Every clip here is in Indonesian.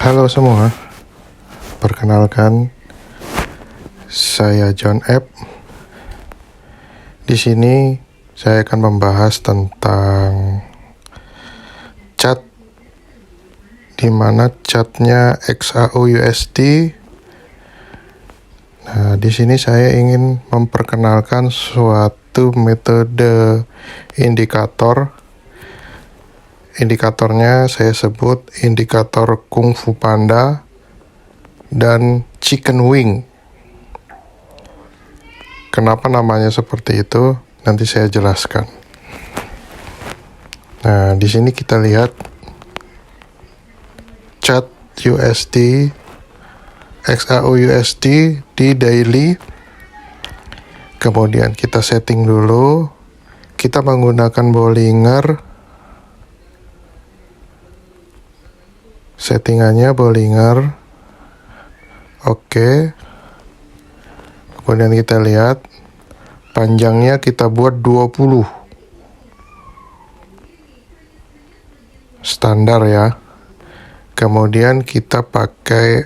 Halo semua, perkenalkan saya John F. Di sini saya akan membahas tentang chat, di mana chatnya XAUUSD. Nah, di sini saya ingin memperkenalkan suatu metode indikator. Indikatornya saya sebut indikator Kung Fu Panda dan Chicken Wing. Kenapa namanya seperti itu? Nanti saya jelaskan. Nah, di sini kita lihat chat USD, XAUUSD di daily. Kemudian kita setting dulu. Kita menggunakan Bollinger. Settingannya Bollinger. Oke. Kemudian kita lihat panjangnya kita buat 20. Standar ya. Kemudian kita pakai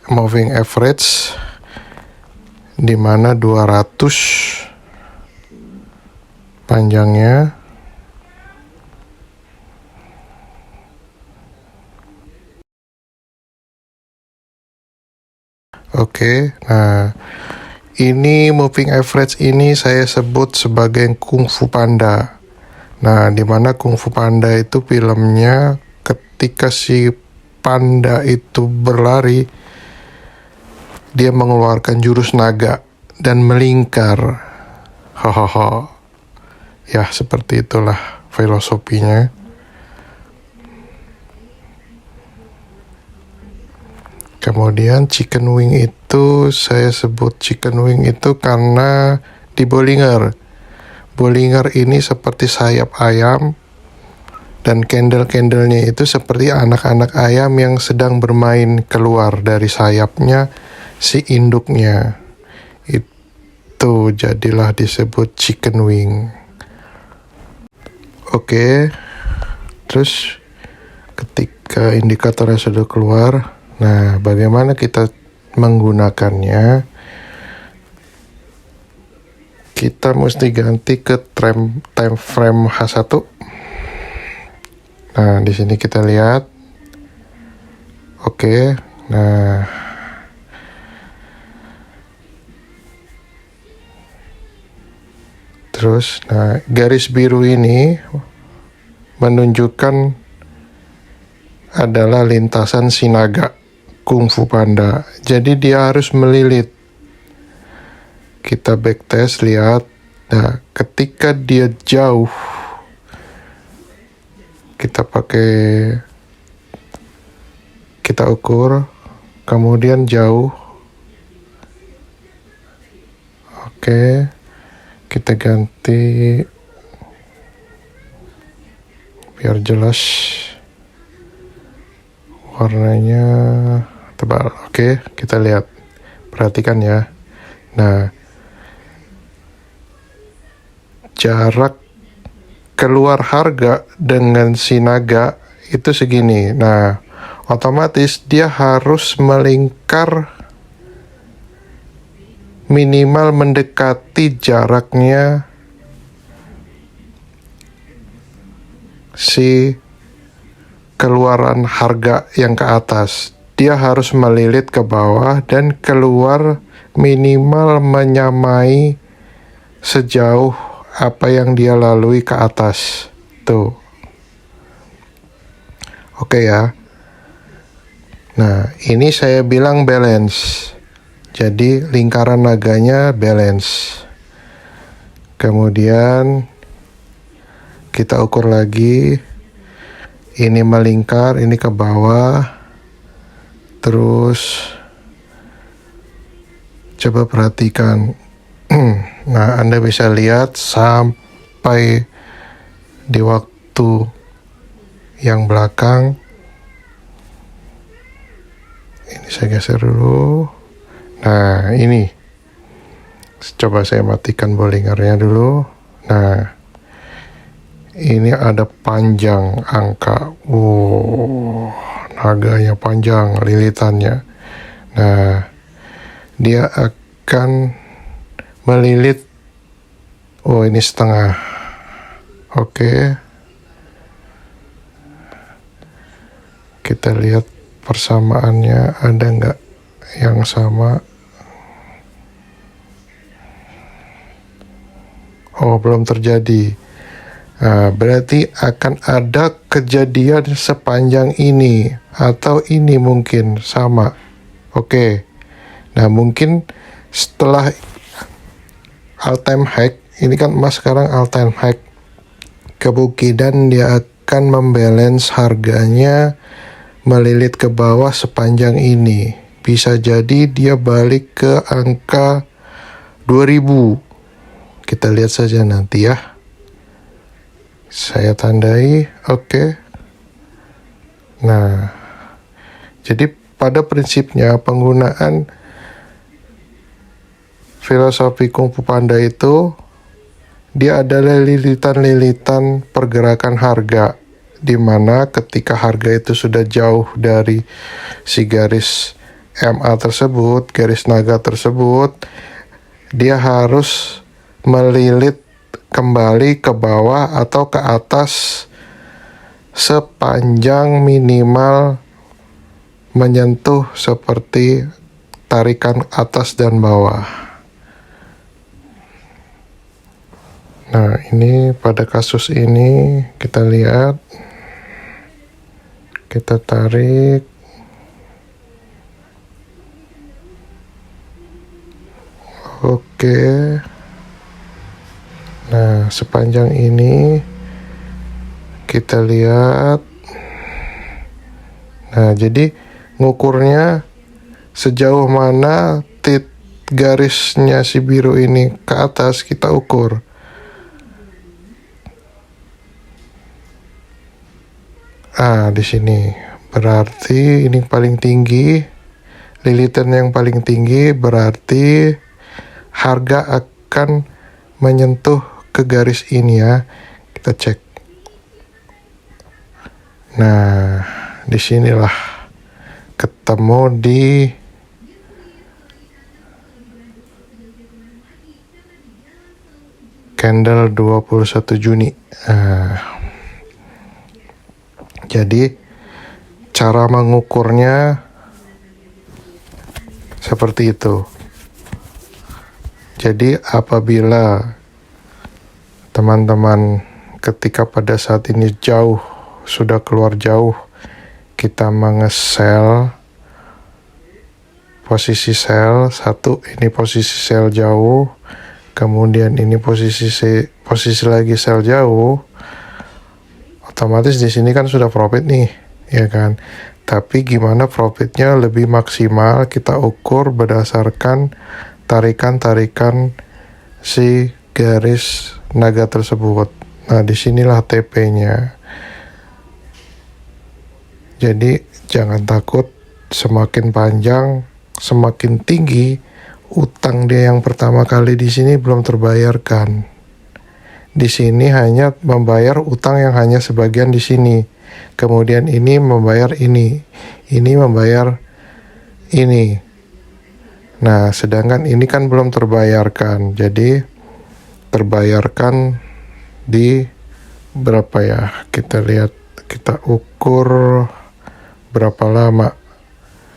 moving average di mana 200 panjangnya. Oke, nah ini moving average ini saya sebut sebagai Kung Fu Panda. Nah, dimana Kung Fu Panda itu filmnya ketika si panda itu berlari, dia mengeluarkan jurus naga dan melingkar. Hahaha. Ya, seperti itulah filosofinya. Kemudian chicken wing itu saya sebut chicken wing itu karena di Bollinger. Bollinger ini seperti sayap ayam dan candle-candlenya itu seperti anak-anak ayam yang sedang bermain keluar dari sayapnya si induknya. Itu jadilah disebut chicken wing. Oke. Terus ketika indikatornya sudah keluar, nah, bagaimana kita menggunakannya? Kita mesti ganti ke time frame H1. Nah, di sini kita lihat. Oke. Nah, terus garis biru ini menunjukkan adalah lintasan si naga Kung Fu Panda. Jadi dia harus melilit. Kita backtest, lihat. Nah, ketika dia jauh, kita ukur, kemudian jauh. Oke, kita ganti biar jelas warnanya tebal. Oke, kita lihat. Perhatikan ya. Nah, jarak keluar harga dengan si naga itu segini. Nah, otomatis dia harus melingkar minimal mendekati jaraknya si keluaran harga yang ke atas. Dia harus melilit ke bawah dan keluar minimal menyamai sejauh apa yang dia lalui ke atas. Tuh. Oke ya. Nah, ini saya bilang balance. Jadi lingkaran naganya balance. Kemudian kita ukur lagi. Ini melingkar, ini ke bawah. Terus coba perhatikan. Nah, Anda bisa lihat sampai di waktu yang belakang. Ini saya geser dulu. Nah, ini. Coba saya matikan Bollingernya dulu. Nah, ini ada panjang angka. Wow, harganya panjang lilitannya. Nah, dia akan melilit. Oh, ini setengah. Oke. Kita lihat persamaannya ada nggak yang sama. Oh, belum terjadi. Nah, berarti akan ada kejadian sepanjang ini, atau ini mungkin sama. Oke. Nah, mungkin setelah all time high, ini kan emas sekarang all time high, kemungkinan dia akan membalance harganya melilit ke bawah sepanjang ini. Bisa jadi dia balik ke angka 2000. Kita lihat saja nanti ya. Saya tandai, oke. Nah, jadi pada prinsipnya penggunaan filosofi Kung Fu Panda itu, dia adalah lilitan-lilitan pergerakan harga, di mana ketika harga itu sudah jauh dari si garis MA tersebut, garis naga tersebut, dia harus melilit kembali ke bawah atau ke atas sepanjang minimal menyentuh seperti tarikan atas dan bawah. Nah, ini pada kasus ini kita lihat, kita tarik. Oke. Nah, sepanjang ini kita lihat. Nah, jadi ngukurnya sejauh mana garisnya si biru ini ke atas, kita ukur. Di sini berarti ini paling tinggi, lilitan yang paling tinggi, berarti harga akan menyentuh ke garis ini ya. Kita cek. Nah, disinilah ketemu di candle 21 Juni. Jadi cara mengukurnya seperti itu. Jadi apabila teman-teman ketika pada saat ini jauh, sudah keluar jauh, kita mengesel posisi sel satu, ini posisi sel jauh, kemudian ini posisi lagi sel jauh, otomatis di sini kan sudah profit nih, ya kan? Tapi gimana profitnya lebih maksimal, kita ukur berdasarkan tarikan-tarikan si garis naga tersebut. Nah, disinilah TP-nya. Jadi jangan takut, semakin panjang, semakin tinggi utang dia yang pertama kali di sini belum terbayarkan. Di sini hanya membayar utang yang hanya sebagian di sini. Kemudian ini membayar ini membayar ini. Nah, sedangkan ini kan belum terbayarkan. Jadi terbayarkan di berapa ya? Kita lihat, kita ukur berapa lama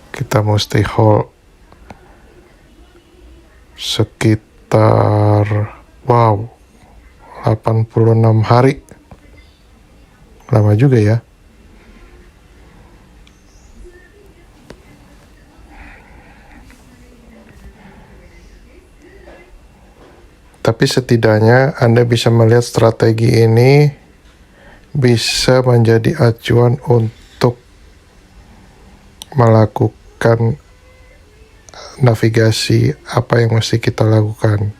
kita mesti hold. Sekitar 86 hari. Lama juga ya. Tapi setidaknya Anda bisa melihat strategi ini bisa menjadi acuan untuk melakukan navigasi apa yang mesti kita lakukan.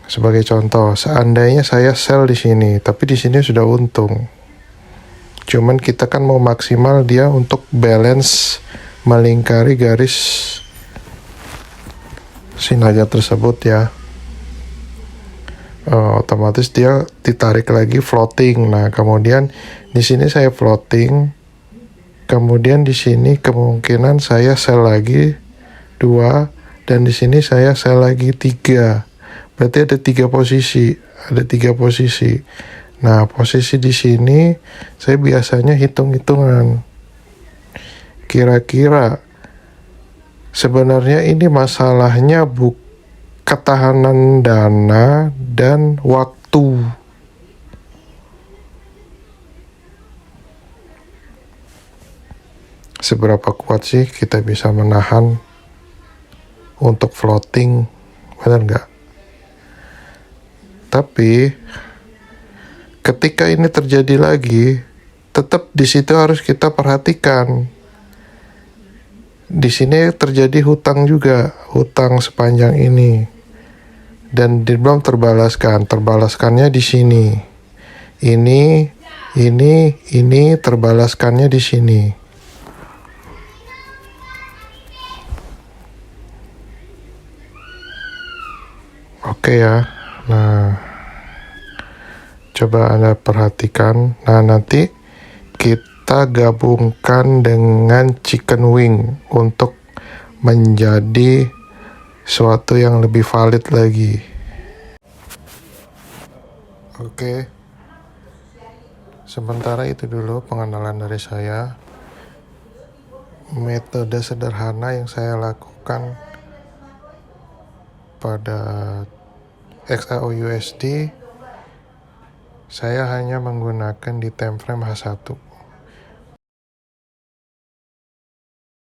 Sebagai contoh, seandainya saya sell di sini, tapi di sini sudah untung. Cuman kita kan mau maksimal dia untuk balance melingkari garis si naga tersebut ya. otomatis dia ditarik lagi floating. Nah, kemudian di sini saya floating, kemudian di sini kemungkinan saya sell lagi 2, dan di sini saya sell lagi 3. Berarti ada 3 posisi, Nah, posisi di sini saya biasanya hitung-hitungan. Kira-kira sebenarnya ini masalahnya ketahanan dana dan waktu. Seberapa kuat sih kita bisa menahan untuk floating, benar nggak? Tapi ketika ini terjadi lagi, tetap di situ harus kita perhatikan. Di sini terjadi hutang juga, hutang sepanjang ini, dan belum terbalaskannya di sini. Ini terbalaskannya di sini. Oke ya. Nah, coba Anda perhatikan. Nah, nanti kita gabungkan dengan chicken wing untuk menjadi suatu yang lebih valid lagi. Oke. Sementara itu dulu pengenalan dari saya. Metode sederhana yang saya lakukan pada XAUUSD, saya hanya menggunakan di time frame H1.